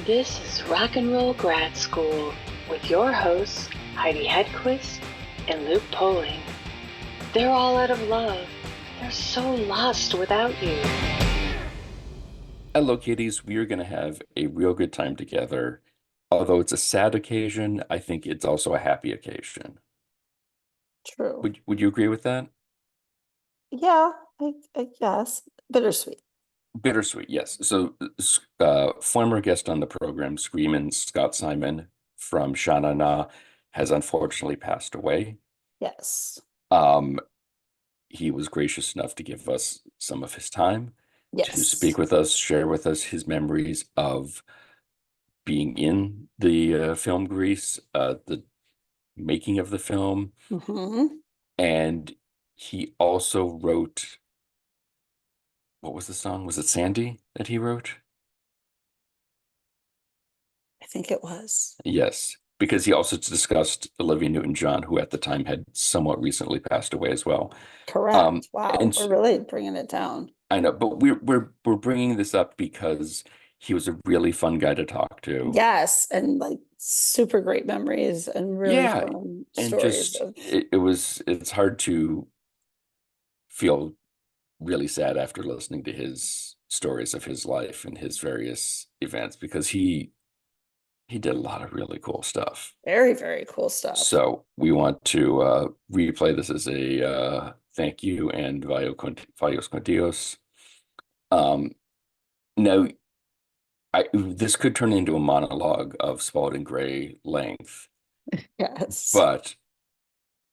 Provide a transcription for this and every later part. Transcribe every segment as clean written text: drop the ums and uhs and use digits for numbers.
This is Rock and Roll Grad School with your hosts, Heidi Hedquist and Luke Poling. They're all out of love. They're so lost without you. Hello, kiddies. We are going to have a real good time together. Although it's a sad occasion, I think it's also a happy occasion. True. Would you agree with that? Yeah, I guess. Bittersweet. Bittersweet, yes. So, former guest on the program, Screamin Scott Simon from Sha Na Na, has unfortunately passed away. Yes. Um, he was gracious enough to give us some of his time to Yes. speak with us, share with us his memories of being in the film Grease, the making of the film, hmm and he also wrote, what was the song? Was it Sandy that he wrote? I think it was. Yes, because he also discussed Olivia Newton-John, who at the time had somewhat recently passed away as well. Um, Correct. Wow. and We're really bringing it down. I know, but we're bringing this up because he was a really fun guy to talk to. Yes. And like super great memories and really Yeah, fun and stories just of, it's hard to feel really sad after listening to his stories of his life and his various events because he did a lot of really cool stuff. very, very cool stuff. So we want to replay this as a thank you and Vayos con Dios. Um, now, this could turn into a monologue of Spalding Gray length, Yes. but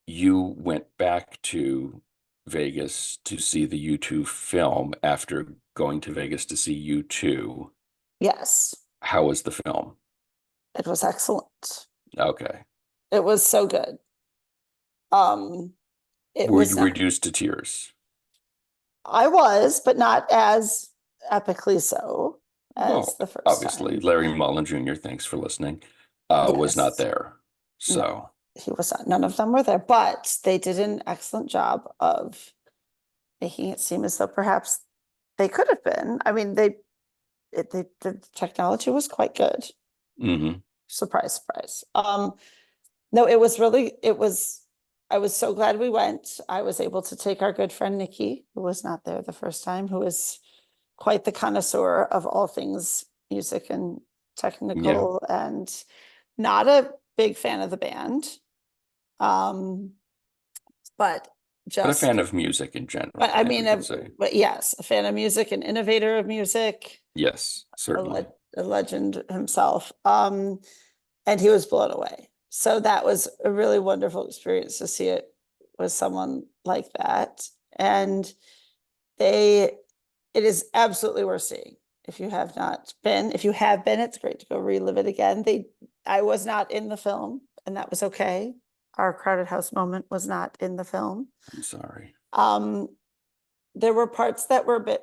you went back to Vegas to see the U2 film after going to Vegas to see U2. Yes. How was the film? It was excellent. Okay. It was so good. Um, it Were was you not, reduced to tears? I was, but not as epically so as Well, the first obviously, time. Larry Mullen Jr., thanks for listening, was not Yes. there. No, So, he was not. None of them were there, but they did an excellent job of making it seem as though perhaps they could have been. I mean, the technology was quite good. mhm. Surprise, surprise. No, it was really, I was so glad we went. I was able to take our good friend Nikki, who was not there the first time, who is quite the connoisseur of all things music and Yeah, technical, and not a big fan of the band. Um, but but a just, fan of music in but general, I I think mean, we could say. but yes, a fan of music, an innovator of music, Yes, certainly. a legend himself. And he was blown away. So that was a really wonderful experience to see it with someone like that. And it is absolutely worth seeing. If you have not been, if you have been, it's great to go relive it again. I was not in the film, and that was okay. Our crowded house moment was not in the film. I'm sorry. Um, there were parts that were a bit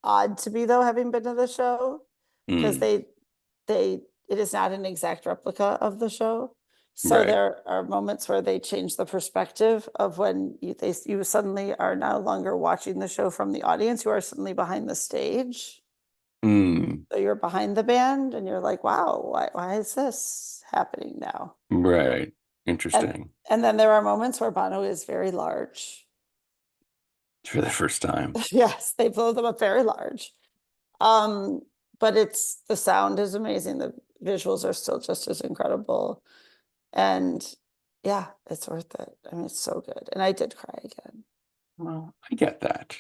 odd to me though, having been to the show, because Mm, it is not an exact replica of the show. So right. there are moments where they change the perspective of when you suddenly are no longer watching the show from the audience, you are suddenly behind the stage. Mm, So you're behind the band and you're like, wow, why is this happening now? right. And Interesting. and then there are moments where Bono is very large. For the first time. Yes, they blow them up very large. Um, but the sound is amazing. The visuals are still just as incredible. And yeah, it's worth it. I mean, it's so good. And I did cry again. Well, I get that.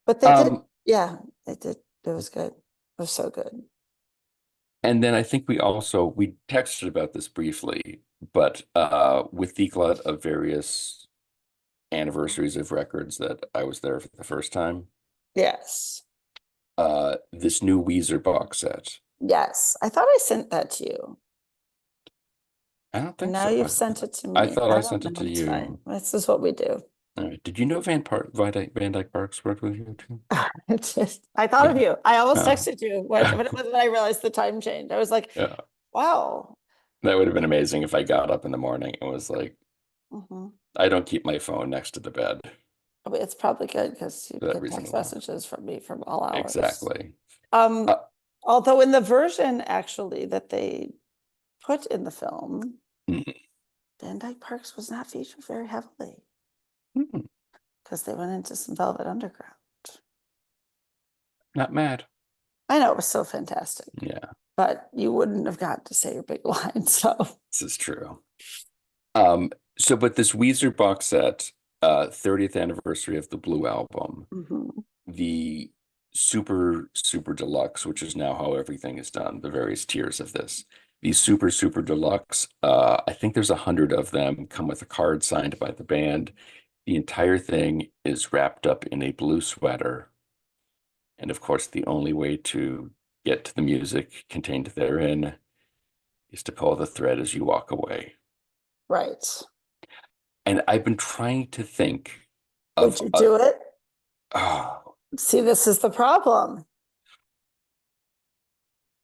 But they did, Um, yeah, they did. It was good. It was so good. and then I think we texted about this briefly, but with the glut of various anniversaries of records that I was there for the first time, Yes. this new Weezer box set. Yes. I thought I sent that to you. I don't And think now so. you've sent it to I me. thought I I don't sent it know. to It's fine. you. This is what we do. All right. Did you know Van Dyke Parks worked with you too? I thought of Yeah. you. I almost Oh. texted you when I realized the time change. I was like, Yeah. wow. That would have been amazing if I got up in the morning and was like, Mhm. I don't keep my phone next to the bed But it's probably good because you for that get reason text alone. messages from me from all hours. Exactly. Um, Uh, Although in the version actually that they put in the film, Mhm. Van Dyke Parks was not featured very heavily Mhm. because they went into some Velvet Underground. Not mad. I know it was so fantastic, Yeah, but you wouldn't have got to say your big line. So this is true. But this Weezer box set, 30th anniversary of the Blue Album, mhm. the super, super deluxe, which is now how everything is done, the various tiers of this. The super, super deluxe, I think there's 100 of them, come with a card signed by the band. The entire thing is wrapped up in a blue sweater. And of course, the only way to get to the music contained therein is to pull the thread as you walk away. Right. And I've been trying to think Would of, you do it? oh, See, this is the problem.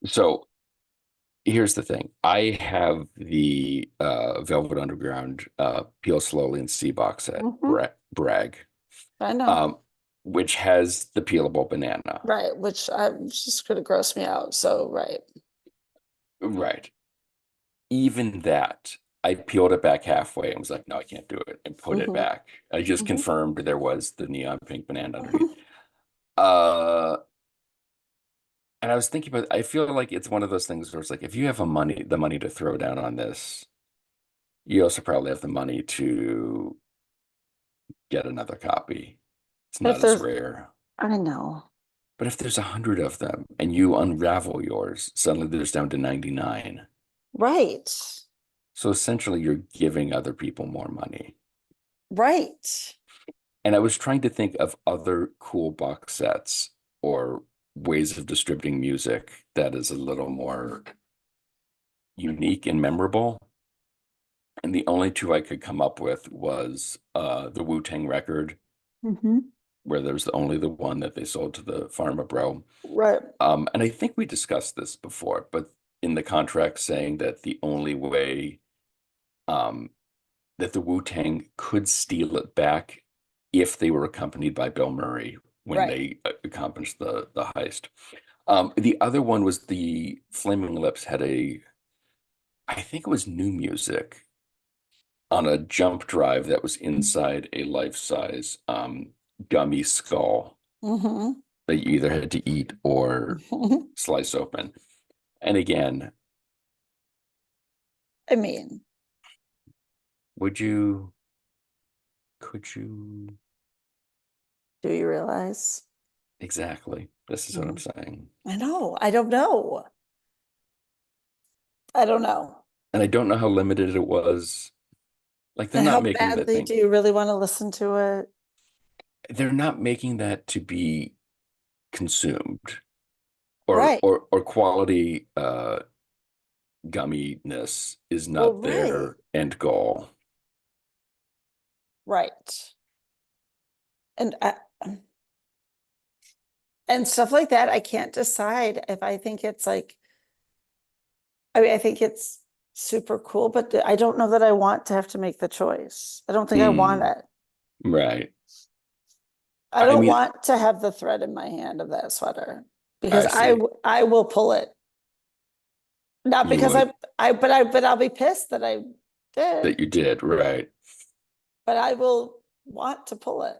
so here's the thing. I have the Velvet Underground Peel Slowly and See box set, Mhm. Bragg, I know. um, which has the peelable banana. Right, which I'm just gonna gross me out. So right. Right. Even that, I peeled it back halfway and was like, no, I can't do it, and put it Mhm. back. I just Mhm. confirmed there was the neon pink banana underneath. Uh, and I was thinking about, I feel like it's one of those things where it's like, if you have the money to throw down on this, you also probably have the money to get another copy. It's But if not as there's, rare. I know. But if there's 100 of them and you unravel yours, suddenly there's down to 99. Right. So essentially, you're giving other people more money. Right. And I was trying to think of other cool box sets or ways of distributing music that is a little more unique and memorable. And the only two I could come up with was the Wu-Tang record, Mhm. where there's only the one that they sold to the Pharma Bro. Right. And I think we discussed this before, but in the contract saying that the only way um, that the Wu-Tang could steal it back if they were accompanied by Bill Murray when Right. they accomplished the heist. The other one was the Flaming Lips had I think it was New Music on a jump drive that was inside a life-size gummy skull Mhm. that you either had to eat or slice open. And again, I mean, would you, could you, do you realize? exactly, this is what I'm Mhm. saying. I know. I don't know. I don't know. And I don't know how limited it was. Like they're And not how making that badly thing. do you really want to listen to it? They're not making that to be consumed Right. or quality gumminess is Well, not right. their end goal. Right. And and stuff like that, I can't decide if I think it's like, I mean, I think it's super cool, but I don't know that I want to have to make the choice. I don't think I want Mm, it. right. I I don't mean, want to have the thread in my hand of that sweater because I see. I will pull it. Not You because would but I'll be pissed that I did, that you did, right. but I will want to pull it.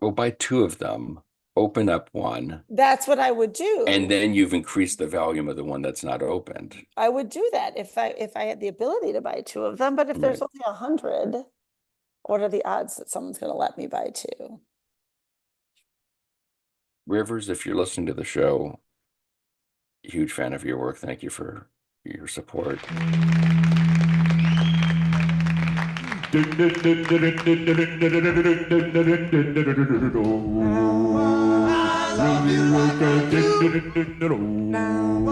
Well, buy two of them, open up one, That's what I would and do. then you've increased the volume of the one that's not opened. I would do that if I had the ability to buy two of them, but if there's Right. only 100, what are the odds that someone's going to let me buy two? Rivers, if you're listening to the show, huge fan of your work. Thank you for your support. I love you like I do. Now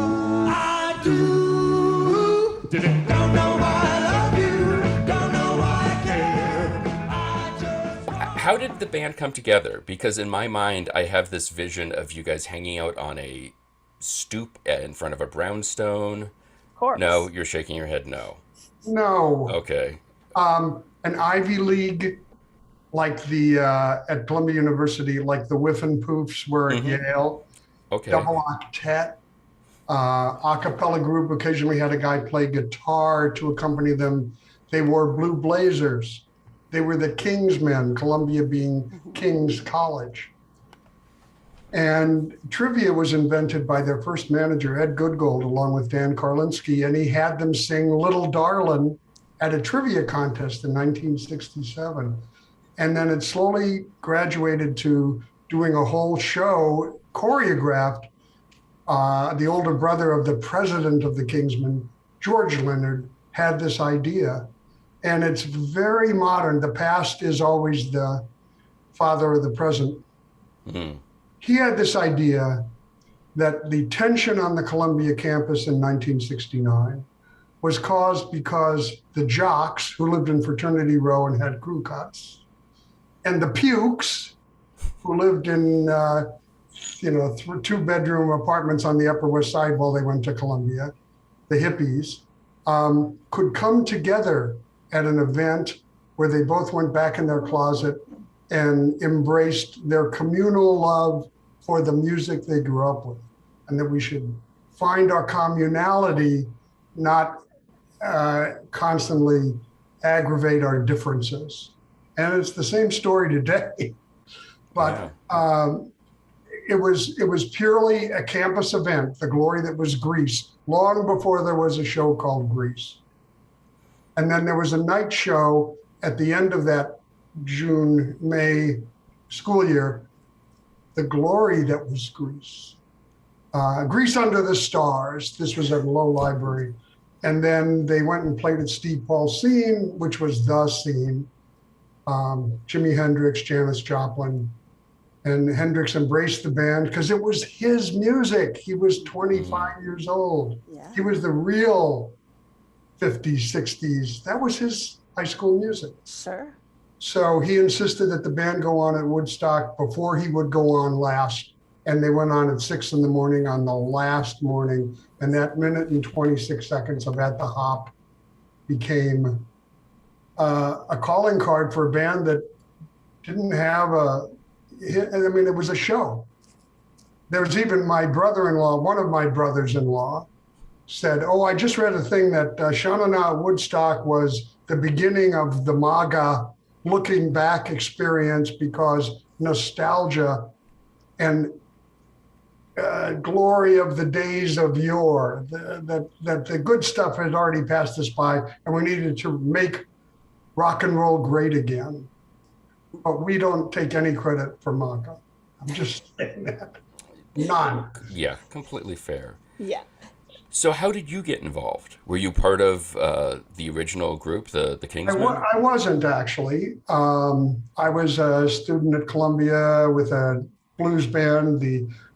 I do. Don't know why I love you. Don't know why I care. I just How did the band come together? Because in my mind, I have this vision of you guys hanging out on a stoop in front of a brownstone. Of course. No, you're shaking your head no. No, Okay. an Ivy League, like the at Columbia University, like the Whiff and Poofs were at Mhm. Yale, Okay. double octet. A cappella group occasionally had a guy play guitar to accompany them. They wore blue blazers. They were the King's men, Columbia being King's College. And trivia was invented by their first manager, Ed Goodgold, along with Dan Karlinski, and he had them sing Little Darlin' at a trivia contest in 1967. And then it slowly graduated to doing a whole show choreographed. The older brother of the president of the Kingsmen, George Leonard, had this idea. And it's very modern. The past is always the father of the present. Mm-hmm. He had this idea that the tension on the Columbia campus in 1969 was caused because the jocks who lived in Fraternity Row and had crew cuts, and the pukes who lived in two-bedroom apartments on the Upper West Side while they went to Columbia, the hippies, could come together at an event where they both went back in their closet and embraced their communal love for the music they grew up with, and that we should find our communality, not constantly aggravate our differences. And it's the same story today, but it was purely a campus event, the glory that was Grease, long before there was a show called Grease. And then there was a night show at the end of that June-May school year, the glory that was Grease. Grease Under the Stars. This was at Low Library. And then they went and played at Steve Paul's Scene, which was the scene. Jimi Hendrix, Janis Joplin. And Hendrix embraced the band because it was his music. He was 25 years old. Yeah. He was the real 50s, 60s. That was his high school music. Sure. So he insisted that the band go on at Woodstock before he would go on last. And they went on at 6 a.m. on the last morning. And that minute and 26 seconds of At the Hop became a calling card for a band that didn't have it was a show. There was even my brother-in-law, one of my brothers-in-law, said, I just read a thing that Sha Na Na at Woodstock was the beginning of the MAGA looking back experience because nostalgia and glory of the days of yore, that the good stuff had already passed us by and we needed to make rock and roll great again. But we don't take any credit for MAGA. I'm just saying that. None. Yeah, completely fair. Yeah. So how did you get involved? Were you part of the original group, the Kingsmen? I wasn't, actually. I was a student at Columbia with a blues band.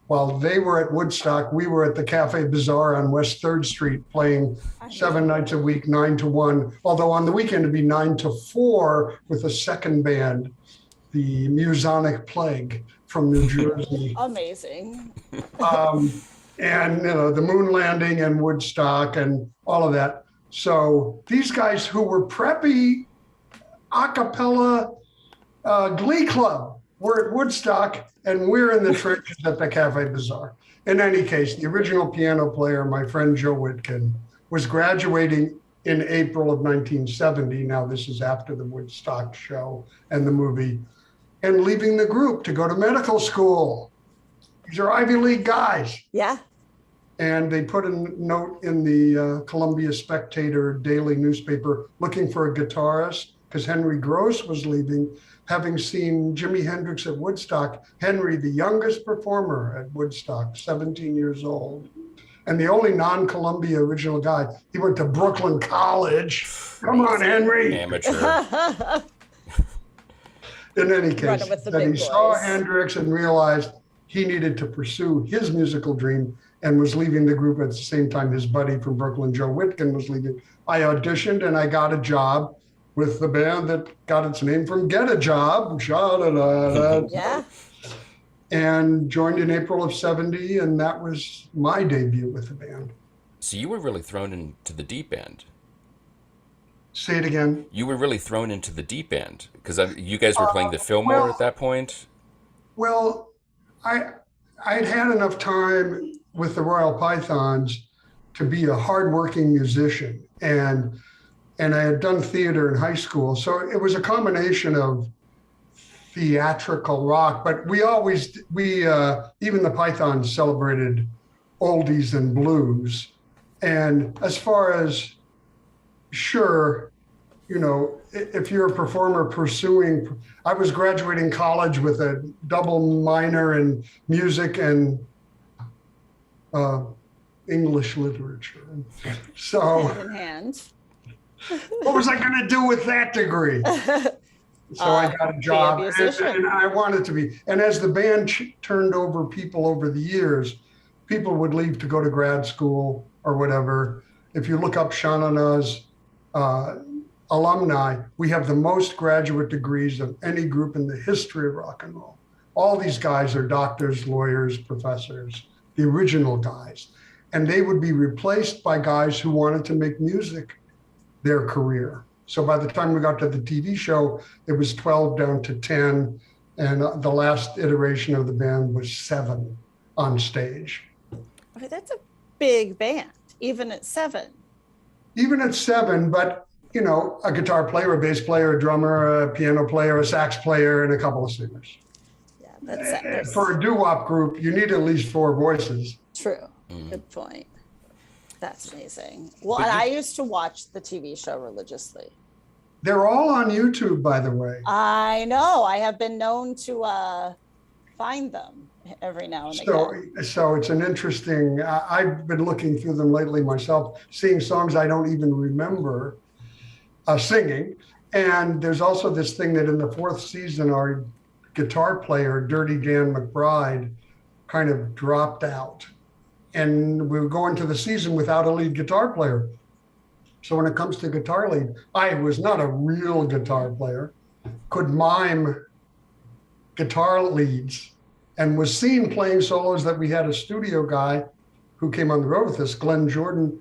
While they were at Woodstock, we were at the Cafe Bazaar on West 3rd Street playing 7 nights a week, 9 to 1. Although on the weekend it'd be 9 to 4 with a second band, the Musonic Plague from New Jersey. Amazing. And the moon landing and Woodstock and all of that. So these guys who were preppy a cappella glee club were at Woodstock, and we're in the trenches at the Cafe Bazaar. In any case, the original piano player, my friend Joe Whitkin, was graduating in April of 1970. Now this is after the Woodstock show and the movie, and leaving the group to go to medical school. These are Ivy League guys. Yeah. And they put a note in the Columbia Spectator daily newspaper looking for a guitarist because Henry Gross was leaving, having seen Jimi Hendrix at Woodstock. Henry, the youngest performer at Woodstock, 17 years old, and the only non-Columbia original guy. He went to Brooklyn College. Come on, Henry. Amateur. In any case, that he saw Hendrix and realized he needed to pursue his musical dream and was leaving the group at the same time his buddy from Brooklyn, Joe Whitkin, was leaving. I auditioned and I got a job with the band that got its name from Get a Job, Sha Na Na. Yeah. And joined in April of 70, and that was my debut with the band. So you were really thrown into the deep end. Say it again. You were really thrown into the deep end because you guys were playing the Fillmore at that point. Well, I'd had enough time with the Royal Pythons to be a hardworking musician, and I had done theater in high school, so it was a combination of theatrical rock. But we even the Pythons celebrated oldies and blues. And as far as, sure, you know, if you're a performer pursuing, I was graduating college with a double minor in music and English literature. So Hand in hand. what was I going to do with that degree? So I got a job, and I wanted to be. And as the band turned over people over the years, people would leave to go to grad school or whatever. If you look up Sha Na Na's alumni, we have the most graduate degrees of any group in the history of rock and roll. All these guys are doctors, lawyers, professors, the original guys. And they would be replaced by guys who wanted to make music their career. So by the time we got to the TV show, it was 12 down to 10. And the last iteration of the band was 7 on stage. Okay, that's a big band, even at 7. Even at 7, but you know, a guitar player, a bass player, a drummer, a piano player, a sax player, and a couple of singers. Yeah, that's for a doo-wop group, you need at least 4 voices. True. Good point. That's amazing. Well, and I used to watch the TV show religiously. They're all on YouTube, by the way. I know. I have been known to find them every now and again. So it's an interesting, I've been looking through them lately myself, seeing songs I don't even remember singing. And there's also this thing that in the 4th season, our guitar player, Dirty Dan McBride, kind of dropped out. And we were going to the season without a lead guitar player. So when it comes to guitar lead, I was not a real guitar player, could mime guitar leads, and was seen playing solos that we had a studio guy who came on the road with us, Glenn Jordan,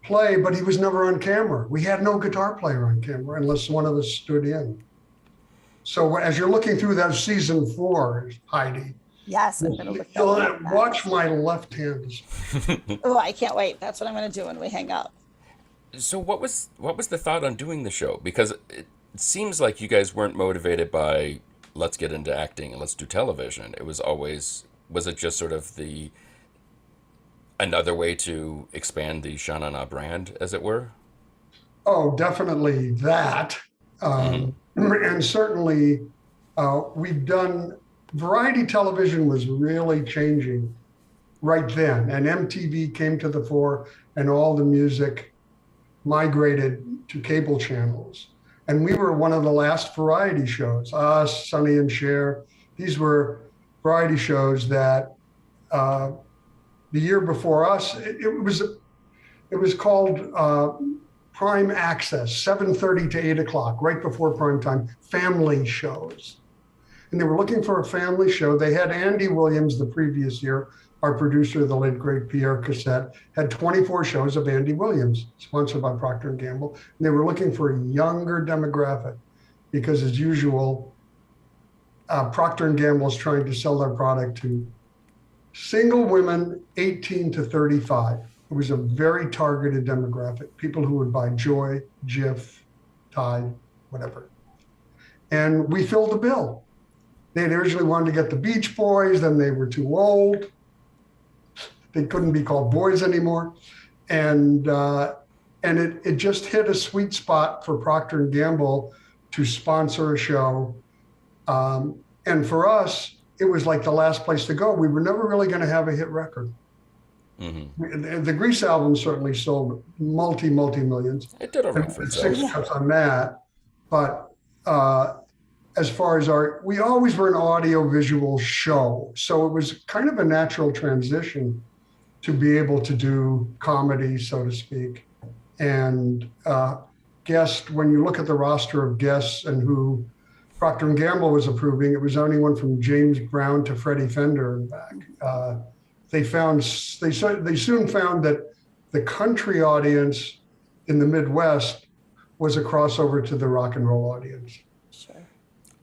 play, but he was never on camera. We had no guitar player on camera unless one of us stood in. So as you're looking through that season 4, Heidi, yes, I'm gonna look watch my left hand. Oh, I can't wait. That's what I'm gonna do when we hang up. So what was the thought on doing the show? Because it seems like you guys weren't motivated by let's get into acting and let's do television. It was always, was it just sort of another way to expand the Sha Na Na brand, as it were? Oh, definitely that. And certainly we've done, variety television was really changing right then. And MTV came to the fore and all the music migrated to cable channels. And we were one of the last variety shows, us, Sonny and Cher. These were variety shows that the year before us, it was called Prime Access, 7:30 to 8 o'clock, right before prime time, family shows. And they were looking for a family show. They had Andy Williams the previous year, our producer, the late great Pierre Cassette, had 24 shows of Andy Williams, sponsored by Procter & Gamble. And they were looking for a younger demographic because, as usual, Procter & Gamble is trying to sell their product to single women 18 to 35. It was a very targeted demographic, people who would buy Joy, Jif, Tide, whatever. And we filled the bill. They had originally wanted to get the Beach Boys, then they were too old. They couldn't be called boys anymore. And it just hit a sweet spot for Procter & Gamble to sponsor a show. And for us, it was like the last place to go. We were never really going to have a hit record. The Grease album certainly sold multi millions. It did all right for itself. 6 cuts on that. But as far as we always were an audio visual show. So it was kind of a natural transition to be able to do comedy, so to speak. And when you look at the roster of guests and who Procter & Gamble was approving, it was anyone from James Brown to Freddie Fender and back. They soon found that the country audience in the Midwest was a crossover to the rock and roll audience. Sure.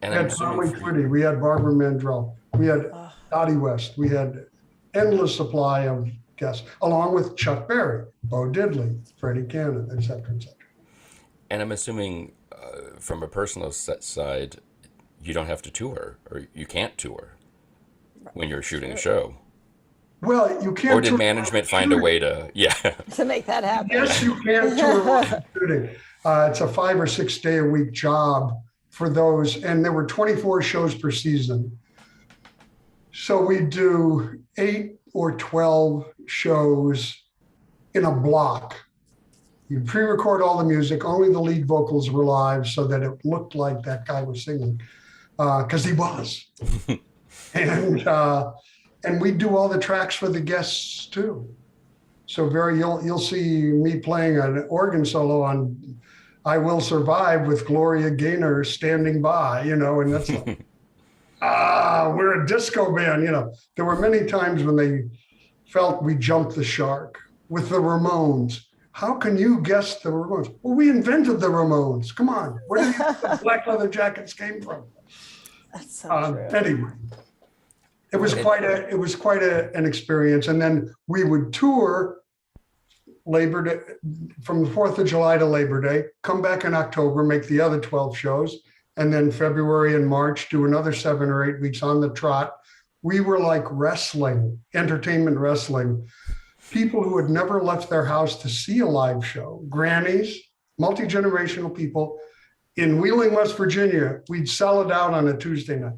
And we had Tommy Pretty, we had Barbara Mandrell, we had Dottie West, we had endless supply of guests, along with Chuck Berry, Bo Diddley, Freddie Cannon, et cetera, et cetera. And I'm assuming from a personal side, you don't have to tour, or you can't tour when you're shooting a show. Well, you can't. Or did management find a way to, To make that happen. Yes, you can tour while shooting. It's a 5 or 6 day a week job for those, and there were 24 shows per season. So we do 8 or 12 shows in a block. You pre-record all the music, only the lead vocals were live so that it looked like that guy was singing, because he was. And we do all the tracks for the guests too. So you'll see me playing an organ solo on "I Will Survive" with Gloria Gaynor standing by, and that's like, we're a disco band, There were many times when they felt we jumped the shark. With the Ramones. How can you guess the Ramones? Well, we invented the Ramones. Come on, where do you think the black leather jackets came from? That's so true. Anyway, it was quite an experience. And then we would tour Labor Day, from the 4th of July to Labor Day, come back in October, make the other 12 shows, and then February and March do another 7 or 8 weeks on the trot. We were like wrestling, entertainment wrestling. People who had never left their house to see a live show, grannies, multi-generational people. In Wheeling, West Virginia, we'd sell it out on a Tuesday night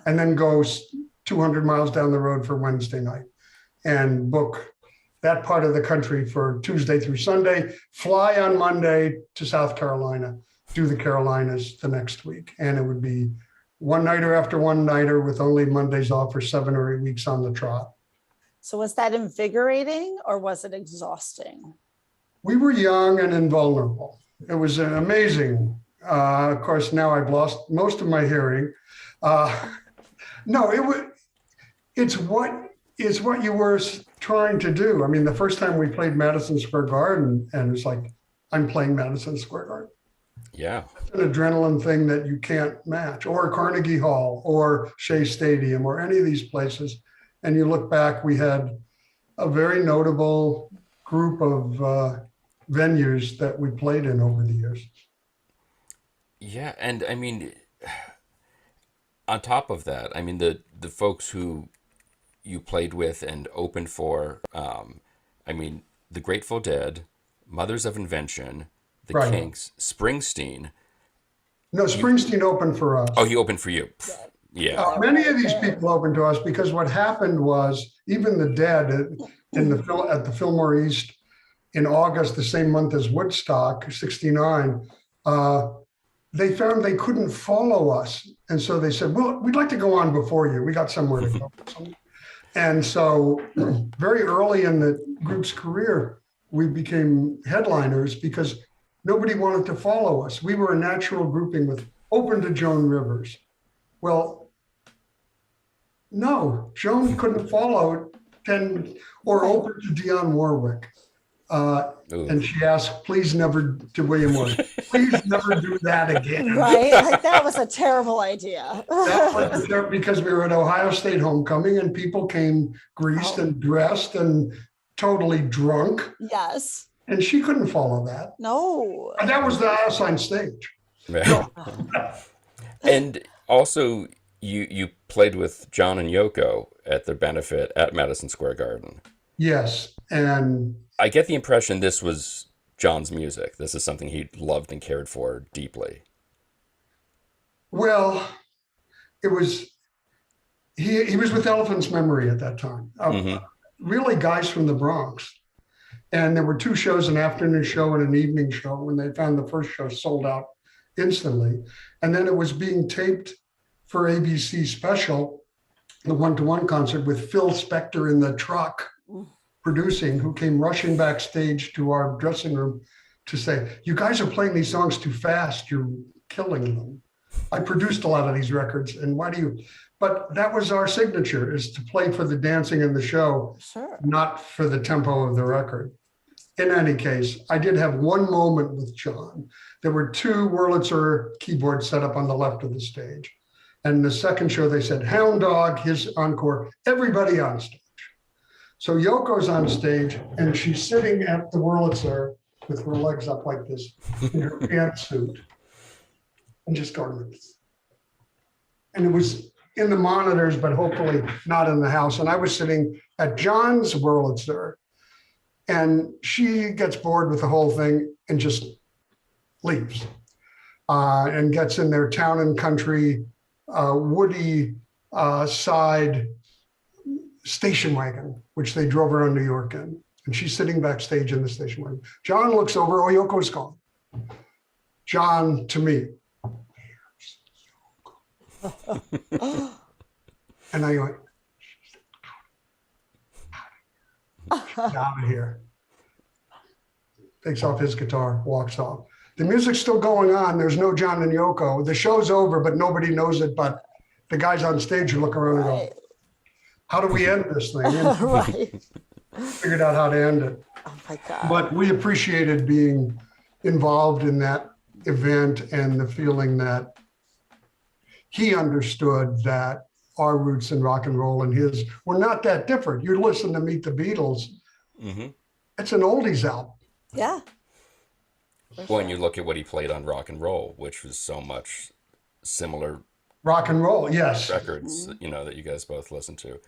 and then go 200 miles down the road for Wednesday night and book that part of the country for Tuesday through Sunday, fly on Monday to South Carolina, do the Carolinas the next week. And it would be one-nighter after one-nighter with only Mondays off for 7 or 8 weeks on the trot. So was that invigorating or was it exhausting? We were young and invulnerable. It was amazing. Of course, now I've lost most of my hearing. No, it's what you were trying to do. I mean, the first time we played Madison Square Garden, and it's like, I'm playing Madison Square Garden. Yeah. It's an adrenaline thing that you can't match, or Carnegie Hall, or Shea Stadium, or any of these places. And you look back, we had a very notable group of venues that we played in over the years. Yeah, and I mean, on top of that, I mean, the folks who you played with and opened for, I mean, the Grateful Dead, Mothers of Invention, the Right. Kinks, Springsteen. No, Springsteen opened for us. Oh, he opened for you. Yeah. Many of these people opened to us because what happened was even the Dead at the Fillmore East in August, the same month as Woodstock, 69, they found they couldn't follow us. And so they said, well, we'd like to go on before you. We got somewhere to go. And so very early in the group's career, we became headliners because nobody wanted to follow us. We were a natural grouping with open to Joan Rivers. Well, no, Joan couldn't follow or open to Dionne Warwick. And she asked, please never to William Morris, please never do that again. Right? Like, that was a terrible idea. Because we were at Ohio State homecoming and people came greased and dressed and totally drunk. Yes. And she couldn't follow that. No. And that was the house on stage. And also, you played with John and Yoko at their benefit at Madison Square Garden. Yes. And I get the impression this was John's music. This is something he loved and cared for deeply. Well, it was, he was with Elephant's Memory at that time. Really guys from the Bronx. And there were 2 shows, an afternoon show and an evening show, when they found the first show sold out instantly. And then it was being taped for ABC Special, the one-to-one concert with Phil Spector in the truck producing, who came rushing backstage to our dressing room to say, you guys are playing these songs too fast, you're killing them. I produced a lot of these records, and but that was our signature, is to play for the dancing in the show, Sure. not for the tempo of the record. In any case, I did have one moment with John. There were 2 Wurlitzer keyboards set up on the left of the stage. And the second show, they said, Hound Dog, his encore, everybody on stage. So Yoko's on stage and she's sitting at the Wurlitzer with her legs up like this in her pantsuit and just going. And it was in the monitors, but hopefully not in the house. And I was sitting at John's Wurlitzer and she gets bored with the whole thing and just leaves and gets in their town and country woody side station wagon, which they drove around New York in. And she's sitting backstage in the station wagon. John looks over, oh, Yoko's gone. John to me. And I went, get out of here. Takes off his guitar, walks off. The music's still going on. There's no John and Yoko. The show's over, but nobody knows it. But the guys on stage who look around and go, how do we end this thing? And Right. figured out how to end it. Oh my God. But we appreciated being involved in that event and the feeling that he understood that our roots in rock and roll and his were not that different. You listen to Meet the Beatles, it's an oldies album. Yeah. Well, and you look at what he played on rock and roll, which was so much similar Rock and roll, yes, records, you know, that you guys both listened to.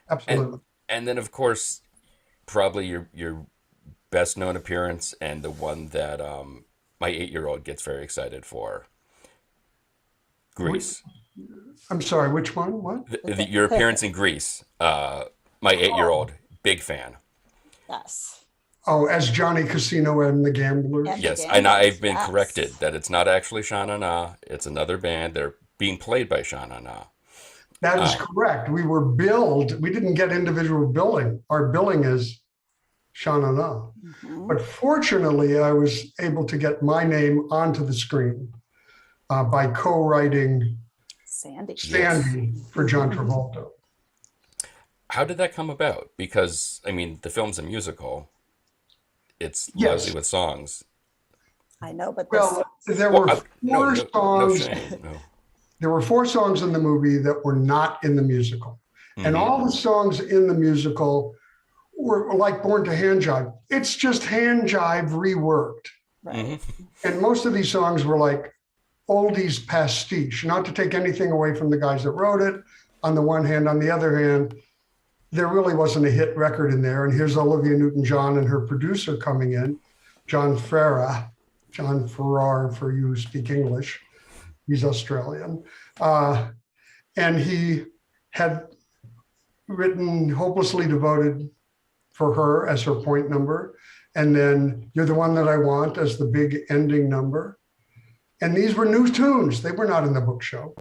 absolutely. And then, of course, probably your best known appearance and the one that my 8-year-old gets very excited for, Grease. I'm sorry, which one? What? Your appearance in Grease, my 8-year-old, big fan. Yes. Oh, as Johnny Casino and the Gamblers. Yeah. Yes, The and I've Gamblers, been yes. corrected that it's not actually Sha Na Na. It's another band. They're being played by Sha Na Na. That is correct. We were billed. We didn't get individual billing. Our billing is Sha Na Na. But fortunately, I was able to get my name onto the screen by co-writing Sandy. Sandy for John Travolta. How did that come about? Because, I mean, the film's a musical. It's Yes. lousy with songs. I know, but Well, there Well, were no four songs. shame, no. There were 4 songs in the movie that were not in the musical. And all the songs in the musical were like Born to Hand Jive. It's just hand jive reworked. right. And most of these songs were like oldies pastiche, not to take anything away from the guys that wrote it. On the one hand, on the other hand, there really wasn't a hit record in there. And here's Olivia Newton-John and her producer coming in, John Farrar for you who speak English. He's Australian. And he had written Hopelessly Devoted for her as her point number. And then You're the One That I Want as the big ending number. And these were new tunes. They were not in the book show.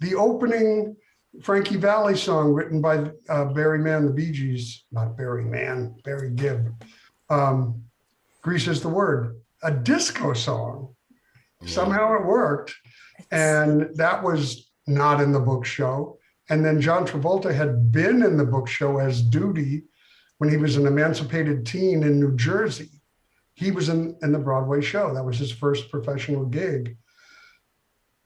The opening Frankie Valli song written by Barry Mann, the Bee Gees, not Barry Mann, Barry Gibb. Grease is the Word, a disco song. Somehow it worked. And that was not in the book show. And then John Travolta had been in the book show as Duty when he was an emancipated teen in New Jersey. He was in the Broadway show. That was his first professional gig.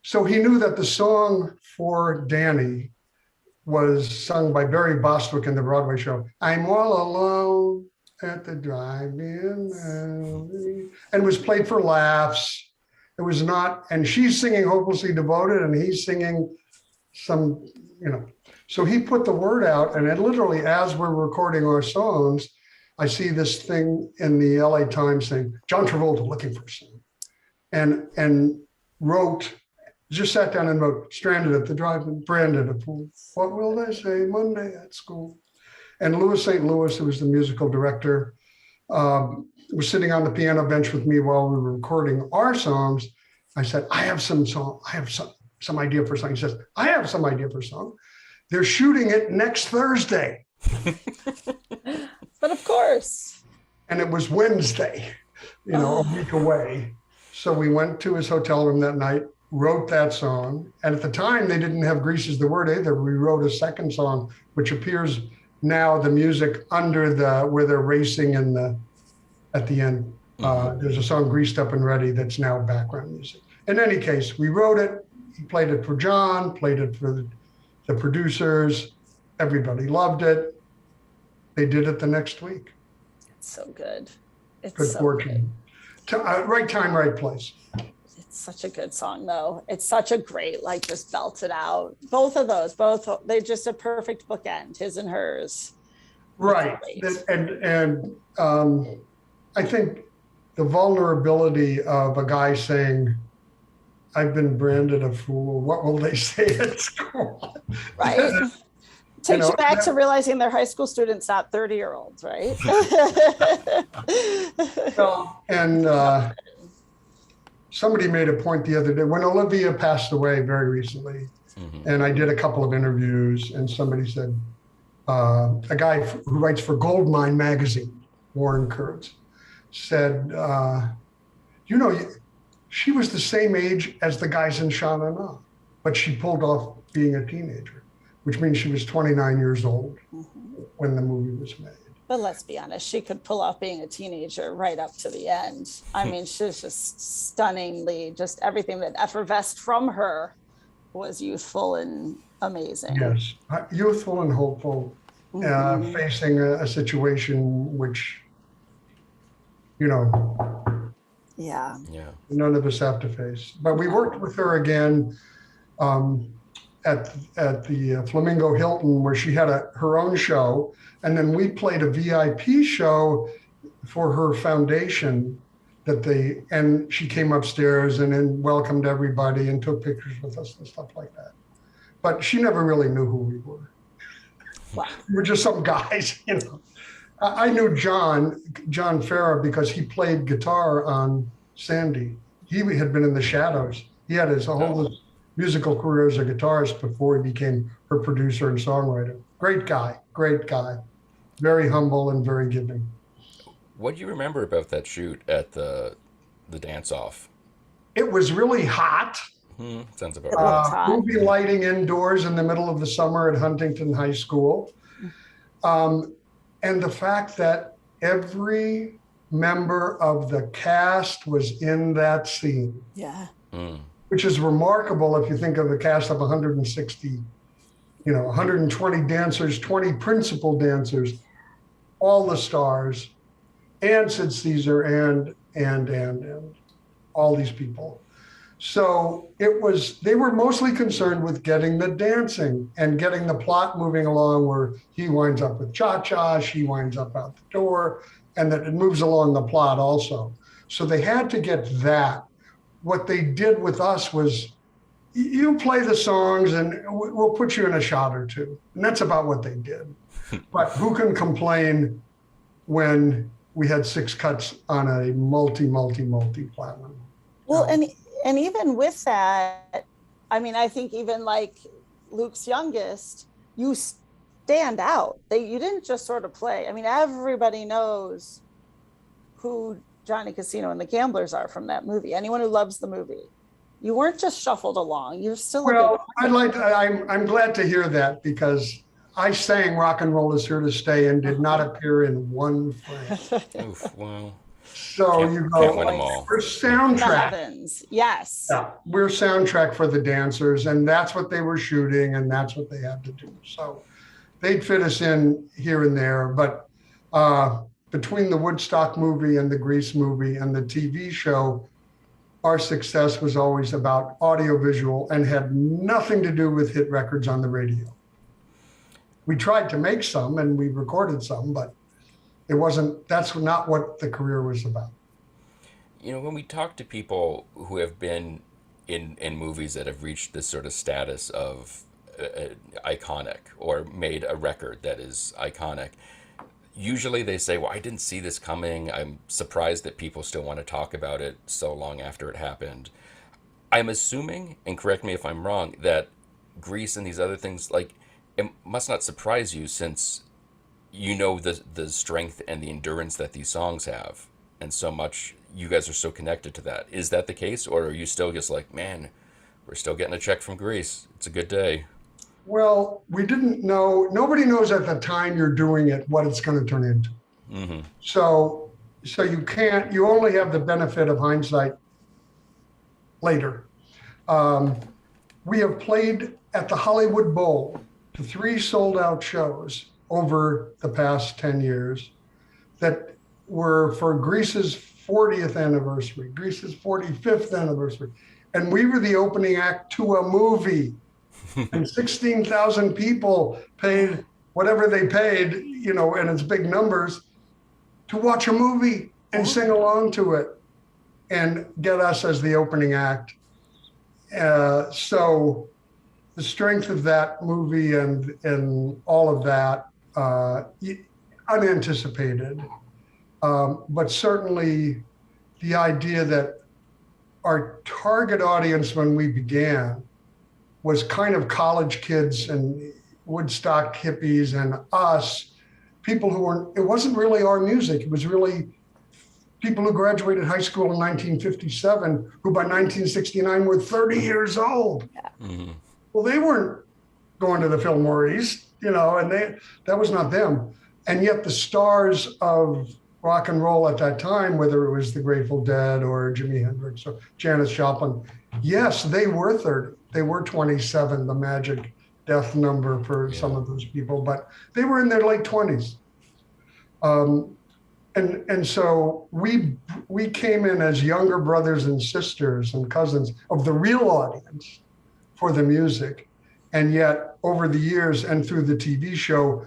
So he knew that the song for Danny was sung by Barry Bostwick in the Broadway show. I'm all alone at the drive-in alley, and was played for laughs. It was not, and she's singing Hopelessly Devoted and he's singing some, so he put the word out, and it literally, as we're recording our songs, I see this thing in the LA Times saying, John Travolta looking for a song. And just sat down and wrote, stranded at the drive-in, branded a pool. What will they say Monday at school? And Louis St. Louis, who was the musical director, was sitting on the piano bench with me while we were recording our songs. I said, I have some idea for a song. He says, I have some idea for a song. They're shooting it next Thursday. But of course. And it was Wednesday, a week away. So we went to his hotel room that night, wrote that song. And at the time, they didn't have Grease is the Word either. We wrote a second song, which appears now, the music under where they're racing at the end. There's a song, Greased Up and Ready, that's now background music. In any case, we wrote it. He played it for John, played it for the producers. Everybody loved it. they did it the next week. It's so good. It's Good so fortune. Right time, right place. It's such a good song, though. It's such a great, like, just belted out. Both of those, they're just a perfect bookend, his and hers. Right. And I think the vulnerability of a guy saying, I've been branded a fool, what will they say at school? Right. Takes you back to realizing they're high school students, not 30-year-olds, right? Well, and somebody made a point the other day when Olivia passed away very recently, and I did a couple of interviews, and somebody said, a guy who writes for Goldmine magazine, Warren Kurtz, said, she was the same age as the guys in Sha Na Na, but she pulled off being a teenager, which means she was 29 years old when the movie was made. But let's be honest, she could pull off being a teenager right up to the end. I mean, she's just stunningly, just everything that effervesced from her was youthful and amazing. Yes, youthful and hopeful, facing a situation which, Yeah. none of us have to face. But we worked with her again at the Flamingo Hilton, where she had her own show, and then we played a VIP show for her foundation and she came upstairs and then welcomed everybody and took pictures with us and stuff like that. But she never really knew who we were. Wow. We were just some guys, I knew John Farah because he played guitar on Sandy. He had been in the Shadows. He had his whole musical career as a guitarist before he became her producer and songwriter. Great guy, very humble and very giving. What do you remember about that shoot at the dance-off? It was really hot. Sounds about right. Movie lighting indoors in the middle of the summer at Huntington High School. And the fact that every member of the cast was in that scene. Yeah. Which is remarkable if you think of a cast of 160, 120 dancers, 20 principal dancers, all the stars, and Sid Caesar and all these people. So they were mostly concerned with getting the dancing and getting the plot moving along, where he winds up with Cha-Cha, she winds up out the door, and that it moves along the plot also. So they had to get that. What they did with us was, you play the songs and we'll put you in a shot or two. And that's about what they did. But who can complain when we had 6 cuts on a multi platinum? Well, and even with that, I mean, I think even like Luke's youngest, you stand out. You didn't just sort of play. I mean, everybody knows who Johnny Casino and the Gamblers are from that movie. Anyone who loves the movie. You weren't just shuffled along. You're still. Well, I'm glad to hear that, because I sang "Rock and Roll Is Here to Stay" and did not appear in one frame. Oof, wow. So can't win them all. We're soundtrack. Yes. Yeah, we're soundtrack for the dancers, and that's what they were shooting, and that's what they had to do. So they'd fit us in here and there, but between the Woodstock movie and the Grease movie and the TV show, our success was always about audiovisual and had nothing to do with hit records on the radio. We tried to make some and we recorded some, but that's not what the career was about. When we talk to people who have been in movies that have reached this sort of status of iconic, or made a record that is iconic, usually they say, well, I didn't see this coming. I'm surprised that people still want to talk about it so long after it happened. I'm assuming, and correct me if I'm wrong, that Grease and these other things, like, it must not surprise you, since the strength and the endurance that these songs have, and so much you guys are so connected to that. Is that the case, or are you still just like, man, we're still getting a check from Grease, it's a good day? Well, we didn't know. Nobody knows at the time you're doing it what it's going to turn into. Mm-hmm. So you only have the benefit of hindsight later. We have played at the Hollywood Bowl to 3 sold out shows over the past 10 years that were for Greece's 40th anniversary, Greece's 45th anniversary. And we were the opening act to a movie. And 16,000 people paid whatever they paid, you know, and it's big numbers, to watch a movie and sing along to it and get us as the opening act. So the strength of that movie and all of that, unanticipated. But certainly the idea that our target audience when we began was kind of college kids and Woodstock hippies and us, people who were, it wasn't really our music. It was really people who graduated high school in 1957, who by 1969 were 30 years old. Yeah. Mm-hmm. Well, they weren't going to the Fillmore East, you know, and that was not them. And yet the stars of rock and roll at that time, whether it was the Grateful Dead or Jimi Hendrix or Janis Joplin, yes, they were 30. They were 27, the magic death number for some of those people, but they were in their late 20s. And so we came in as younger brothers and sisters and cousins of the real audience for the music. And yet over the years and through the TV show,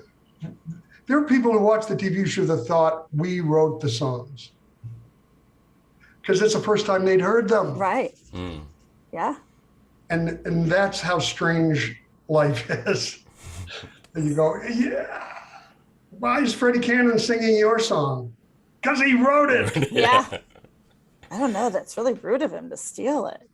there are people who watched the TV show that thought we wrote the songs because it's the first time they'd heard them. Right. Mm. Yeah. And that's how strange life is. And you go, yeah, why is Freddie Cannon singing your song? Because he wrote it. Yeah. I don't know. That's really rude of him to steal it.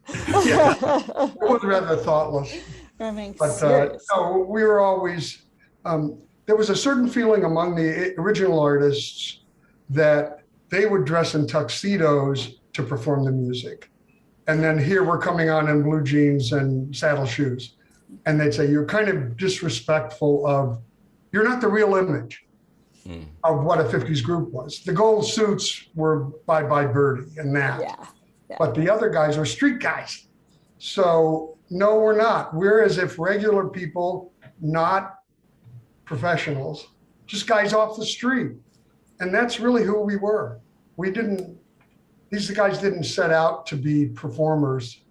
Yeah. It was rather thoughtless. I mean, But no, we were always, there was a certain feeling among the original artists that they would dress in tuxedos to perform the music. And then here we're coming on in blue jeans and saddle shoes. And they'd say, you're kind of disrespectful of, you're not the real image of what a 50s group was. The gold suits were Bye Bye Birdie and that. Yeah. But the other guys are street guys. So no, we're not. We're as if regular people, not professionals, just guys off the street. And that's really who we were. These guys didn't set out to be performers,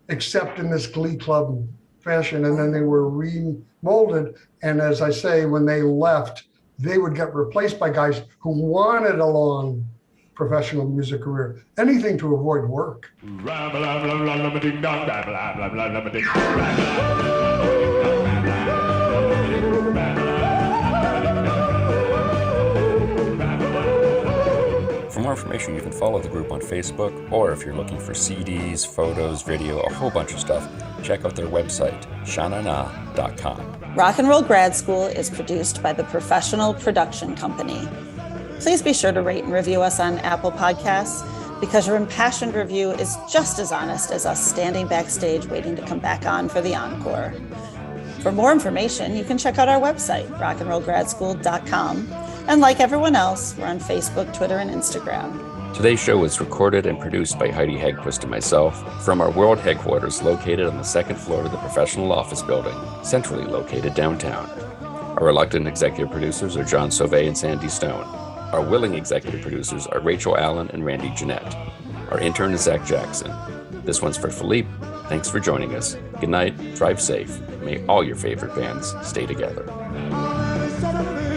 except in this glee club fashion. And then they were remolded. And as I say, when they left, they would get replaced by guys who wanted a long professional music career, anything to avoid work. For more information, you can follow the group on Facebook, or if you're looking for CDs, photos, video, a whole bunch of stuff, check out their website, shanana.com. Rock and Roll Grad School is produced by the Professional Production Company. Please be sure to rate and review us on Apple Podcasts, because your impassioned review is just as honest as us standing backstage waiting to come back on for the encore. For more information, you can check out our website, rockandrollgradschool.com. And like everyone else, we're on Facebook, Twitter, and Instagram. Today's show was recorded and produced by Heidi Hegquist and myself from our world headquarters located on the second floor of the professional office building, centrally located downtown. Our reluctant executive producers are John Sauvé and Sandy Stone. Our willing executive producers are Rachel Allen and Randy Jeanette. Our intern is Zach Jackson. This one's for Philippe. Thanks for joining us. Good night, drive safe. May all your favorite bands stay together. Son of a